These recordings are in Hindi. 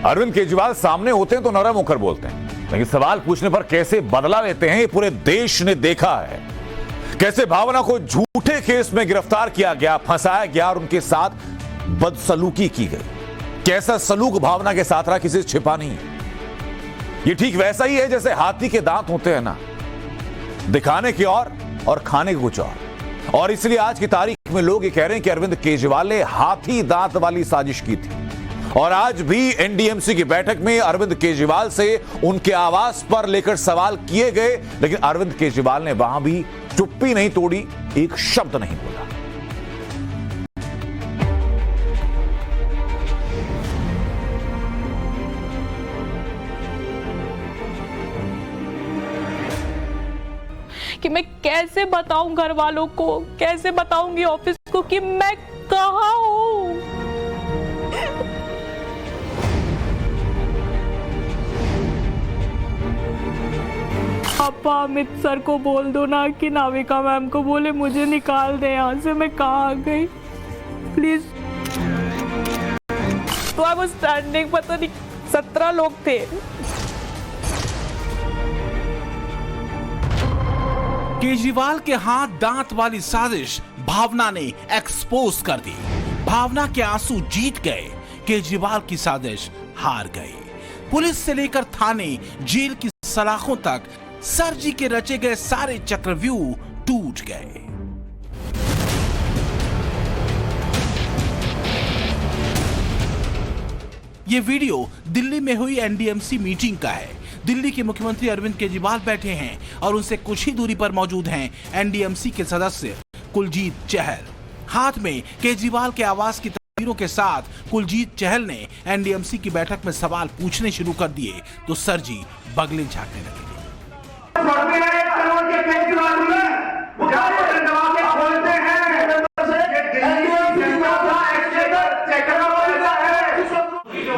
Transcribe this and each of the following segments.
अरविंद केजरीवाल सामने होते हैं तो नरम होकर बोलते हैं, लेकिन सवाल पूछने पर कैसे बदला लेते हैं ये पूरे देश ने देखा है। कैसे भावना को झूठे केस में गिरफ्तार किया गया, फंसाया गया और उनके साथ बदसलूकी की गई। कैसा सलूक भावना के साथ रहा, किसी से छिपा नहीं। ये ठीक वैसा ही है जैसे हाथी के दांत होते हैं ना, दिखाने की और खाने की कुछ और इसलिए आज की तारीख में लोग ये कह रहे हैं कि अरविंद केजरीवाल ने हाथी दांत वाली साजिश की थी। और आज भी एनडीएमसी की बैठक में अरविंद केजरीवाल से उनके आवास पर लेकर सवाल किए गए, लेकिन अरविंद केजरीवाल ने वहां भी चुप्पी नहीं तोड़ी, एक शब्द नहीं बोला। कि मैं कैसे बताऊं घर वालों को, कैसे बताऊंगी ऑफिस को कि मैं कहां हूं। पापा अमित सर को बोल दो ना कि नाविका मैम को बोले मुझे निकाल दे यहाँ से, मैं कहाँ आ गई प्लीज। तो आई वाज स्टैंडिंग, पता नहीं 17 लोग थे। केजरीवाल के हाथ दांत वाली साजिश भावना ने एक्सपोज कर दी। भावना के आंसू जीत गए, केजरीवाल की साजिश हार गई। पुलिस से लेकर थाने, जेल की सलाखों तक सर जी के रचे गए सारे चक्रव्यूह टूट गए। ये वीडियो दिल्ली में हुई एनडीएमसी मीटिंग का है। दिल्ली के मुख्यमंत्री अरविंद केजरीवाल बैठे हैं और उनसे कुछ ही दूरी पर मौजूद हैं एनडीएमसी के सदस्य कुलजीत चहल। हाथ में केजरीवाल के आवास की तस्वीरों के साथ कुलजीत चहल ने एनडीएमसी की बैठक में सवाल पूछने शुरू कर दिए तो सर जी बगले झांकने लगे।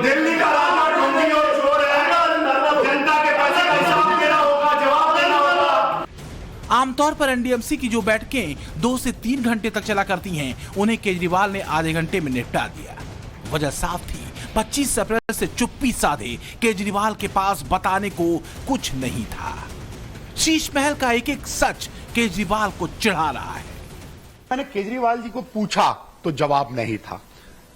दिल्ली का राजा ढोंगी और चोर है, जनता के पैसे का हिसाब देना होगा, जवाब देना होगा। आमतौर पर एनडीएमसी की जो बैठकें 2 से 3 घंटे तक चला करती हैं, उन्हें केजरीवाल ने आधे घंटे में निपटा दिया। वजह साफ थी, 25 अप्रैल से चुप्पी साधे केजरीवाल के पास बताने को कुछ नहीं था। शीश महल का एक एक सच केजरीवाल को चिढ़ा रहा है। मैंने केजरीवाल जी को पूछा तो जवाब नहीं था।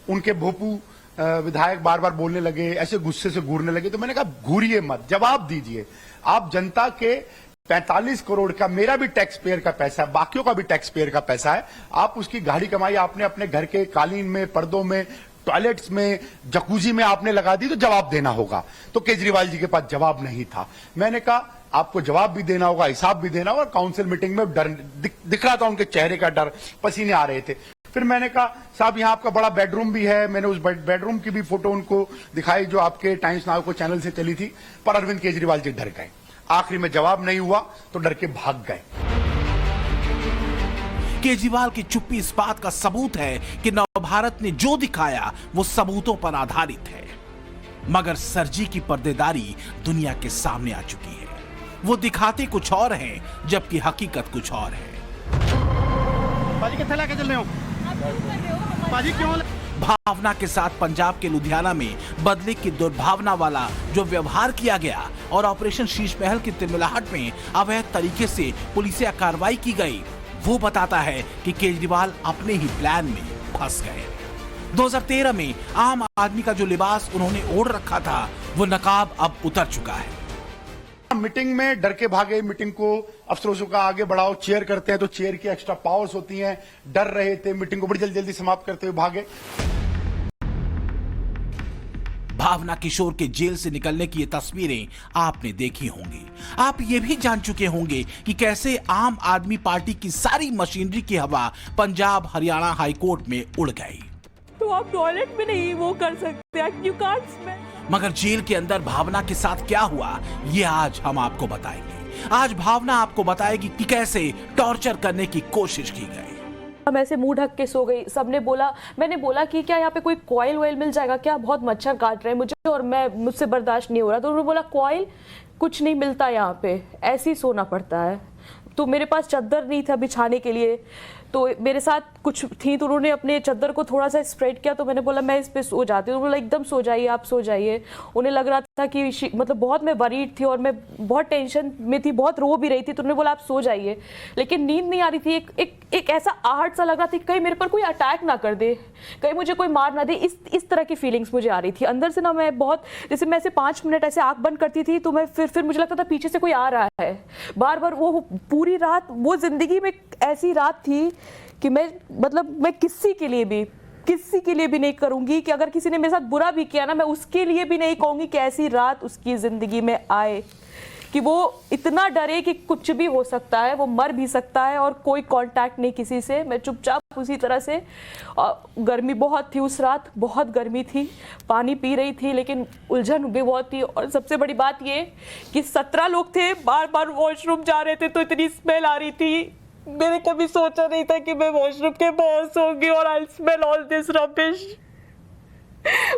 उनके भोपू विधायक बार बार बोलने लगे, ऐसे गुस्से से घूरने लगे, तो मैंने कहा घूरिए मत, जवाब दीजिए। आप जनता के 45 करोड़ का, मेरा भी टैक्स पेयर का पैसा है, बाकियों का भी टैक्स पेयर का पैसा है, आप उसकी गाड़ी कमाई आपने अपने घर के कालीन में, पर्दों में, टॉयलेट्स में, जकूजी में आपने लगा दी, तो जवाब देना होगा। तो केजरीवाल जी के पास जवाब नहीं था। मैंने कहा आपको जवाब भी देना होगा, हिसाब भी देना होगा। काउंसिल मीटिंग में डर दिख रहा था, उनके चेहरे का डर, पसीने आ रहे थे। फिर मैंने कहा साहब यहाँ आपका बड़ा बेडरूम भी है। मैंने उस बेडरूम की भी फोटो उनको दिखाई जो आपके टाइम्स नाउ को चैनल से चली थी, पर अरविंद केजरीवाल जी डर गए। आखिरी में जवाब नहीं हुआ तो डर के भाग गए। केजरीवाल की चुप्पी इस बात का सबूत है कि नवभारत ने जो दिखाया वो सबूतों पर आधारित है। मगर सरजी की पर्देदारी दुनिया के सामने आ चुकी है। वो दिखाते कुछ और हैं, जबकि हकीकत कुछ और है। बाजी कितना लेके चल रहे हो? बाजी क्यों? भावना के साथ पंजाब के लुधियाना में बदले की दुर्भावना वाला जो व्यवहार किया गया और ऑपरेशन शीश महल की तिलमिलाहट में अवैध तरीके से पुलिसिया कार्रवाई की गई, वो बताता है कि केजरीवाल अपने ही प्लान में फंस गए। 2013 में आम आदमी का जो लिबास उन्होंने ओढ़ रखा था, वो नकाब अब उतर चुका है। मीटिंग में डर के भागे। मीटिंग को अफसरों का आगे बढ़ाओ, चेयर करते हैं तो चेयर की एक्स्ट्रा पावर्स होती हैं। डर रहे थे, मीटिंग को बड़ी जल्दी जल्दी समाप्त करते हुए भागे। भावना किशोर के जेल से निकलने की ये तस्वीरें आपने देखी होंगी। आप ये भी जान चुके होंगे कि कैसे आम आदमी पार्टी की सारी मशीनरी की हवा पंजाब हरियाणा हाईकोर्ट में उड़ गई। तो आप टॉयलेट में नहीं वो कर सकते, यू कांट स्मेल। मगर जेल के अंदर भावना के साथ क्या हुआ, ये आज हम आपको बताएंगे। आज भावना आपको बताएगी कि कैसे टॉर्चर करने की कोशिश की गई। हम ऐसे मुंह ढक के सो गई। सबने बोला, मैंने बोला कि क्या यहाँ पे कोई कॉइल वॉइल मिल जाएगा क्या, बहुत मच्छर काट रहे हैं मुझे और मुझसे बर्दाश्त नहीं हो रहा। तो उन्होंने बोला कॉइल कुछ नहीं मिलता यहाँ पे, ऐसे ही सोना पड़ता है। तो मेरे पास चादर नहीं था बिछाने के लिए, तो मेरे साथ कुछ थी तो उन्होंने अपने चादर को थोड़ा सा स्प्रेड किया, तो मैंने बोला मैं इस पे सो जाती हूँ। बोला एकदम सो जाइए, आप सो जाइए। उन्हें लग रहा था कि मतलब बहुत मैं वरीड थी और मैं बहुत टेंशन में थी, बहुत रो भी रही थी, तो उन्होंने बोला आप सो जाइए। लेकिन नींद नहीं आ रही थी, एक ऐसा आहट सा लग रहा था कि कहीं मेरे पर कोई अटैक ना कर दे, कहीं मुझे कोई मार ना दे, इस तरह की फीलिंग्स मुझे आ रही थी अंदर से ना। मैं बहुत, जैसे मैं ऐसे 5 मिनट ऐसे आंख बंद करती थी तो मैं फिर मुझे लगता था पीछे से कोई आ रहा है बार बार। वो पूरी रात, वो जिंदगी में ऐसी रात थी कि मैं किसी के लिए भी नहीं करूंगी कि अगर किसी ने मेरे साथ बुरा भी किया ना, मैं उसके लिए भी नहीं कहूंगी कि ऐसी रात उसकी जिंदगी में आए, कि वो इतना डरे कि कुछ भी हो सकता है, वो मर भी सकता है और कोई कांटेक्ट नहीं किसी से। मैं चुपचाप उसी तरह से, गर्मी बहुत थी उस रात, बहुत गर्मी थी, पानी पी रही थी लेकिन उलझन भी बहुत थी। और सबसे बड़ी बात ये कि 17 लोग थे, बार बार वॉशरूम जा रहे थे तो इतनी स्मेल आ रही थी। मैंने कभी सोचा नहीं था कि मैं वॉशरूम के बाहर सोऊंगी और I smell all this rubbish.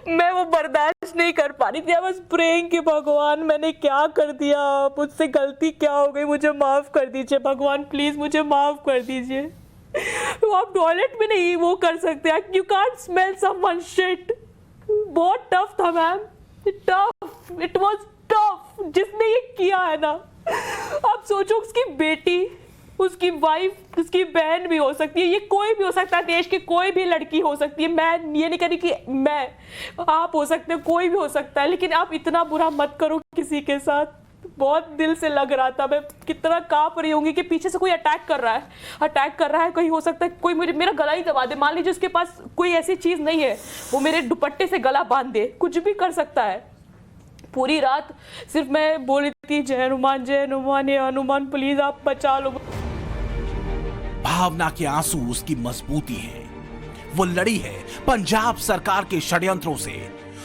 मैं वो बर्दाश्त नहीं कर पा रही थी। आई वाज प्रेइंग कि भगवान मैंने क्या कर दिया, मुझसे गलती क्या हो गई, मुझे माफ कर दीजिए भगवान, प्लीज मुझे माफ कर दीजिए। तो आप टॉयलेट में नहीं वो कर सकते, you can't smell someone shit. बहुत टफ था ma'am, tough, it was tough. जिसने ये किया है ना, आप सोचो उसकी बेटी, उसकी वाइफ, उसकी बहन भी हो सकती है, ये कोई भी हो सकता है, देश की कोई भी लड़की हो सकती है। मैं ये नहीं कह रही कि मैं, आप हो सकते हैं, कोई भी हो सकता है, लेकिन आप इतना बुरा मत करो किसी के साथ। बहुत दिल से लग रहा था, मैं कितना कांप रही होंगी कि पीछे से कोई अटैक कर रहा है, कहीं हो सकता है कोई मेरा गला ही दबा दे। मान लीजिए उसके पास कोई ऐसी चीज नहीं है, वो मेरे दुपट्टे से गला बांध दे, कुछ भी कर सकता है। पूरी रात सिर्फ मैं बोल रही थी जय हनुमान, ये हनुमान प्लीज आप बचा लो। भावना के आंसू उसकी मजबूती है। वो लड़ी है पंजाब सरकार के षड्यंत्रों से।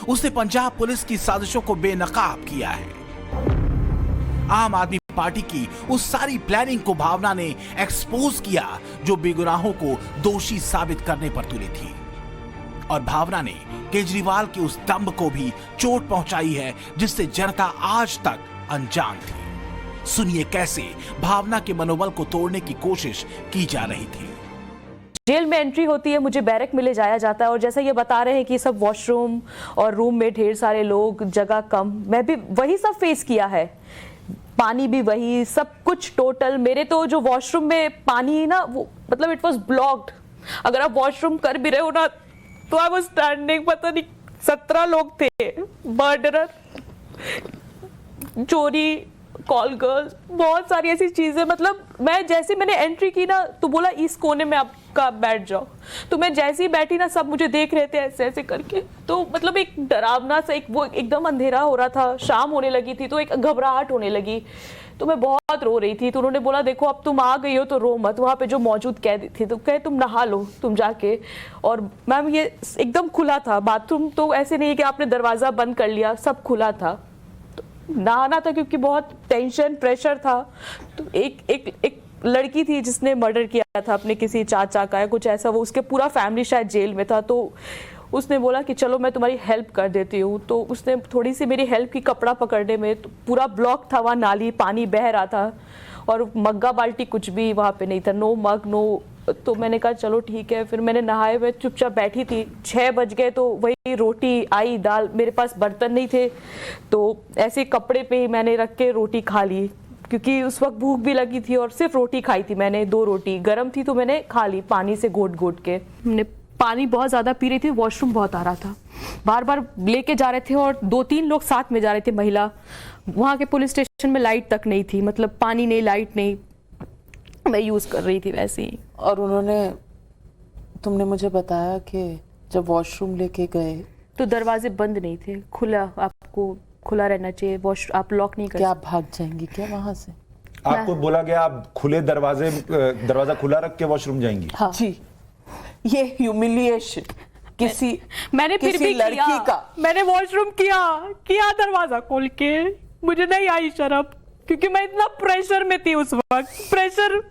उसने पंजाब पुलिस की साजिशों को बेनकाब किया है। आम आदमी पार्टी की उस सारी प्लानिंग को भावना ने एक्सपोज किया जो बेगुनाहों को दोषी साबित करने पर तुली थी। और भावना ने केजरीवाल के उस दंभ को भी चोट पहुंचाई है जिससे जनता आज तक अनजान थी। सुनिए कैसे भावना के मनोबल को तोड़ने की कोशिश की जा रही थी। जेल में एंट्री होती है, मुझे बैरक में ले जाया जाता है और जैसा ये बता रहे हैं कि सब वॉशरूम और रूम में ढेर सारे लोग, जगह कम, मैं भी वही सब फेस किया है, पानी भी वही, सब कुछ टोटल। मेरे तो जो वॉशरूम में पानी ना, वो मतलब इट वाज ब्लॉक्ड। अगर आप वॉशरूम कर भी रहे हो ना तो आई वाज स्टैंडिंग। पता नहीं 17 लोग थे, मर्डरर, चोरी, कॉल गर्ल्स, बहुत सारी ऐसी चीजें। मतलब मैं जैसे मैंने एंट्री की ना तो बोला इस कोने में आपका बैठ जाओ, तो मैं जैसे ही बैठी ना सब मुझे देख रहे थे ऐसे ऐसे करके। तो मतलब एक डरावना सा, एक वो एकदम अंधेरा हो रहा था, शाम होने लगी थी तो एक घबराहट होने लगी, तो मैं बहुत रो रही थी। तो उन्होंने बोला देखो अब तुम आ गई हो तो रो मत। वहाँ पे जो मौजूद कैदी थी तो कहे तुम नहा लो तुम जाके। और मैम ये एकदम खुला था बाथरूम, तो ऐसे नहीं कि आपने दरवाजा बंद कर लिया, सब खुला था। नहाना था क्योंकि बहुत टेंशन प्रेशर था। तो एक लड़की थी जिसने मर्डर किया था अपने किसी चाचा का या कुछ ऐसा, वो उसके पूरा फैमिली शायद जेल में था, तो उसने बोला कि चलो मैं तुम्हारी हेल्प कर देती हूँ। तो उसने थोड़ी सी मेरी हेल्प की, कपड़ा पकड़ने में। तो पूरा ब्लॉक था वहाँ, नाली, पानी बह रहा था और मग्गा बाल्टी कुछ भी वहाँ पे नहीं था, नो मग नो। तो मैंने कहा चलो ठीक है। फिर मैंने नहाए हुए चुपचाप बैठी थी। 6 बज गए तो वही रोटी आई, दाल, मेरे पास बर्तन नहीं थे तो ऐसे कपड़े पे ही मैंने रख के रोटी खा ली, क्योंकि उस वक्त भूख भी लगी थी और सिर्फ रोटी खाई थी मैंने। 2 रोटी गर्म थी तो मैंने खा ली पानी से घोट घोट के। हमने पानी बहुत ज़्यादा पी रही थी, वॉशरूम बहुत आ रहा था, बार बार लेके जा रहे थे और 2-3 लोग साथ में जा रहे थे महिला। वहाँ के पुलिस स्टेशन में लाइट तक नहीं थी, मतलब पानी नहीं, लाइट नहीं, मैं यूज़ कर रही थी वैसे ही। और तुमने मुझे बताया कि जब वॉशरूम लेके गए तो दरवाजे बंद नहीं थे, खुला, आपको खुला रहना चाहिए, आप लॉक नहीं कर। क्या आप भाग जाएंगी क्या वहाँ से? आपको बोला गया आप खुले दरवाजा खुला रख के वॉशरूम जाएंगी? हाँ जी, ये ह्यूमिलिएशन किसी मैंने फिर भी लड़की का, मैंने वॉशरूम किया दरवाजा खोल के, मुझे नहीं आई शर्म क्योंकि मैं इतना प्रेशर में थी उस वक्त। प्रेशर,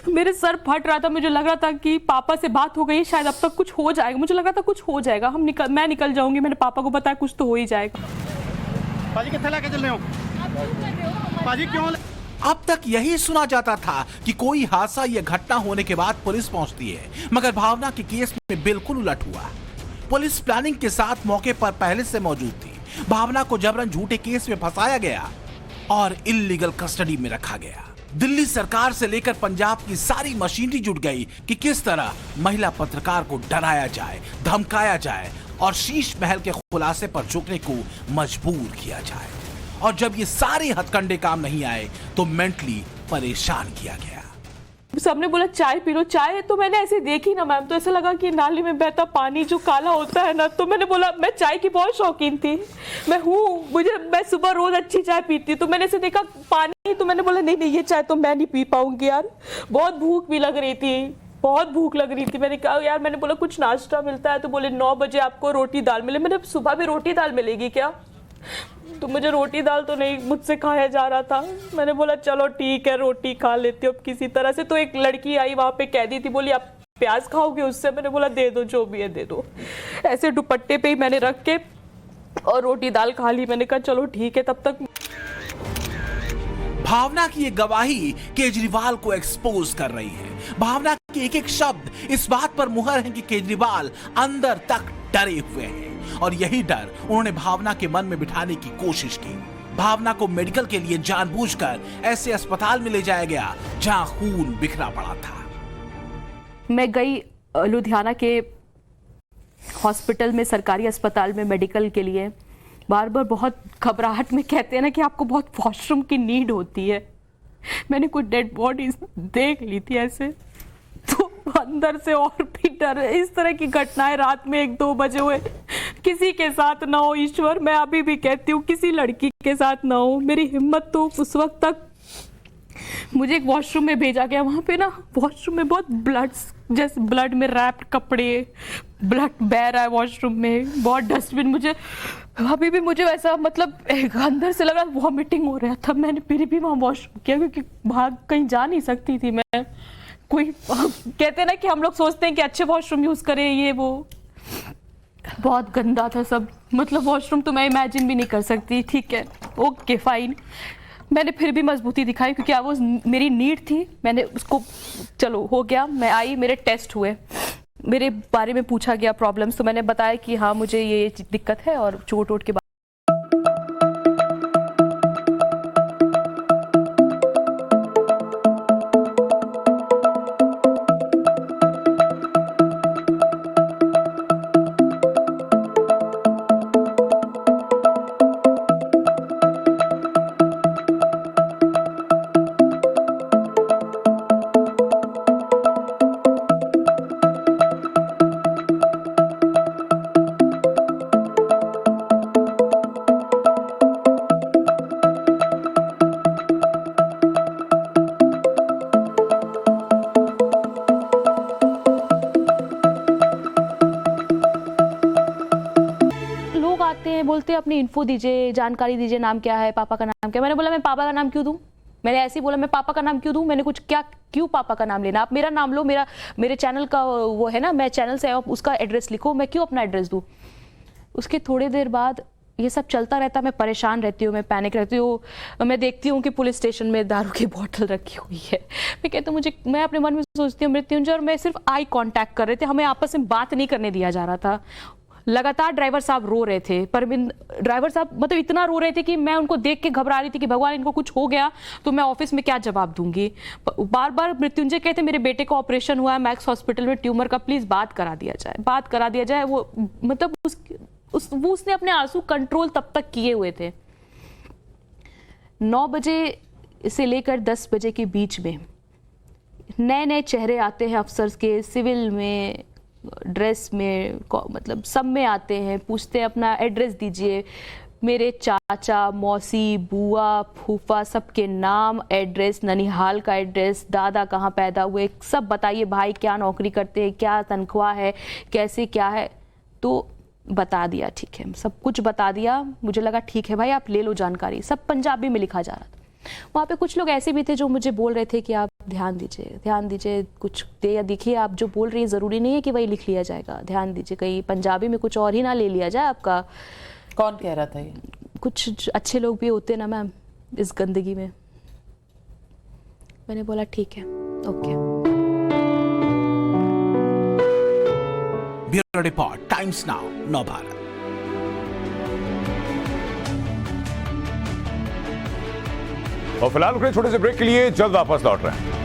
मेरे सर फट रहा था, मुझे लग रहा था कि पापा से बात हो गई शायद, अब तक कुछ हो जाएगा, मुझे लग रहा था कुछ हो जाएगा, मैं निकल जाऊंगी। मैंने पापा को बताया कुछ तो हो ही जाएगा। पाजी कितने लेके चल रहे हो? पाजी क्यों? अब तक यही सुना जाता था कि कोई हादसा या घटना होने के बाद पुलिस पहुंचती है, मगर भावना के केस में बिल्कुल उलट हुआ। पुलिस प्लानिंग के साथ मौके पर पहले से मौजूद थी। भावना को जबरन झूठे केस में फंसाया गया और इल्लीगल कस्टडी में रखा गया। दिल्ली सरकार से लेकर पंजाब की सारी मशीनरी जुट गई कि किस तरह महिला पत्रकार को डराया जाए, धमकाया जाए और शीश महल के खुलासे पर झुकने को मजबूर किया जाए। और जब ये सारे हथकंडे काम नहीं आए तो मेंटली परेशान किया गया। सबने बोला चाय पी लो, चाय तो मैंने ऐसे देखी ना मैम, तो ऐसा लगा कि नाली में बहता पानी जो काला होता है ना, तो मैंने बोला, मैं चाय की बहुत शौकीन थी, मैं सुबह रोज अच्छी चाय पीती, तो मैंने ऐसे देखा पानी, तो मैंने बोला नहीं ये चाय तो मैं नहीं पी पाऊंगी यार। बहुत भूख भी लग रही थी, बहुत भूख लग रही थी। मैंने कहा यार, मैंने बोला कुछ नाश्ता मिलता है, तो बोले 9 बजे आपको रोटी दाल मिले। मैंने सुबह भी रोटी दाल मिलेगी क्या? तो मुझे रोटी दाल तो नहीं मुझसे खाया जा रहा था। मैंने बोला चलो ठीक है, रोटी खा लेती हूँ किसी तरह से। तो एक लड़की आई वहाँ पे, कैदी थी, बोली आप प्याज खाओगे उससे? मैंने बोला दे दो, जो भी है दे दो। ऐसे दुपट्टे पे ही मैंने रख के और रोटी दाल खा ली। मैंने कहा चलो ठीक है। तब तक भावना की ये गवाही केजरीवाल को एक्सपोज कर रही है। भावना के एक एक शब्द इस बात पर मुहर है कि केजरीवाल अंदर तक डरे हुए हैं और यही डर उन्होंने भावना के मन में बिठाने की कोशिश की। भावना को मेडिकल के लिए जानबूझकर ऐसे अस्पताल में ले जाया गया जहां खून बिखरा पड़ा था। मैं गई लुधियाना के हॉस्पिटल में, सरकारी अस्पताल में मेडिकल के लिए। बार बार बहुत घबराहट में कहते हैं ना कि आपको बहुत वॉशरूम की नीड होती है। मैंने कुछ डेड बॉडीज देख ली थी ऐसे, तो अंदर से और भी डर। इस तरह की घटनाएं रात में 1-2 बजे हुए, किसी के साथ ना हो ईश्वर। मैं अभी भी कहती हूँ किसी लड़की के साथ ना हो। मेरी हिम्मत तो उस वक्त तक, मुझे एक वॉशरूम में भेजा गया। वहाँ पे ना वॉशरूम में बहुत जैसे ब्लड में रैप्ड कपड़े, ब्लड बह रहा है वॉशरूम में, बहुत डस्टबिन। मुझे अभी भी मुझे ऐसा मतलब अंदर से लगा वॉमिटिंग हो रहा था। मैंने फिर भी वहाँ वॉशरूम किया क्योंकि भाग कहीं जा नहीं सकती थी मैं। कोई कहते ना कि हम लोग सोचते हैं कि अच्छे वॉशरूम यूज करें, ये वो, बहुत गंदा था सब। मतलब वॉशरूम तो मैं इमेजिन भी नहीं कर सकती। ठीक है, ओके फाइन। मैंने फिर भी मजबूती दिखाई क्योंकि वो मेरी नीड थी। मैंने उसको, चलो हो गया। मैं आई, मेरे टेस्ट हुए, मेरे बारे में पूछा गया प्रॉब्लम्स, तो मैंने बताया कि हाँ मुझे ये दिक्कत है और चोट वोट के बाद बोलते अपनी इन्फो दीजिए, जानकारी दीजिए, नाम क्या है, पापा का नाम क्या है। मैंने बोला मैं पापा का नाम क्यों दूं? मैंने ऐसे ही बोला मैं पापा का नाम क्यों दूं? मैंने कुछ क्या, क्यों पापा का नाम लेना? आप मेरा नाम लो, मेरे चैनल का वो है ना, मैं चैनल से उसका एड्रेस लिखो, मैं क्यों अपना एड्रेस दूं? उसके थोड़ी देर बाद ये सब चलता रहता। मैं परेशान रहती हूँ, मैं पैनिक रहती हूँ। मैं देखती हूँ कि पुलिस स्टेशन में दारू की बोतल रखी हुई है। मैं कहती हूँ मैं अपने मन में सोचती हूँ मृत्युंजय और मैं सिर्फ आई कांटेक्ट कर रहे थे, हमें आपस में बात नहीं करने दिया जा रहा था। लगातार ड्राइवर साहब रो रहे थे, पर ड्राइवर साहब मतलब इतना रो रहे थे कि मैं उनको देख के घबरा रही थी कि भगवान इनको कुछ हो गया तो मैं ऑफिस में क्या जवाब दूंगी। बार बार मृत्युंजय कहते मेरे बेटे का ऑपरेशन हुआ है मैक्स हॉस्पिटल में ट्यूमर का, प्लीज बात करा दिया जाए, बात करा दिया जाए। वो मतलब उसने अपने आंसू कंट्रोल तब तक किए हुए थे। 9 बजे से लेकर 10 बजे के बीच में नए नए चेहरे आते हैं अफसर्स के, सिविल में, ड्रेस में, मतलब सब में आते हैं, पूछते हैं अपना एड्रेस दीजिए। मेरे चाचा, मौसी, बुआ, फूफा सबके नाम, एड्रेस, ननिहाल का एड्रेस, दादा कहाँ पैदा हुए, सब बताइए, भाई क्या नौकरी करते हैं, क्या तनख्वाह है, कैसे क्या है। तो बता दिया, ठीक है, सब कुछ बता दिया। मुझे लगा ठीक है भाई आप ले लो जानकारी। सब पंजाबी में लिखा जा रहा था। वहाँ पे कुछ लोग ऐसे भी थे जो मुझे बोल रहे थे कि आप ध्यान दीजिए, कुछ दे या दिखिए, आप जो बोल रही है ज़रूरी नहीं है कि वही लिख लिया जाएगा, ध्यान दीजिए, कहीं पंजाबी में कुछ और ही ना ले लिया जाए आपका। कौन कह रहा था ये? कुछ अच्छे लोग भी होते ना मैम इस गंदगी में। मैंने बोला ठीक है, okay. Bureau report, times now, नव भारत। और फिलहाल छोटे से ब्रेक के लिए जल्द वापस लौट रहे हैं।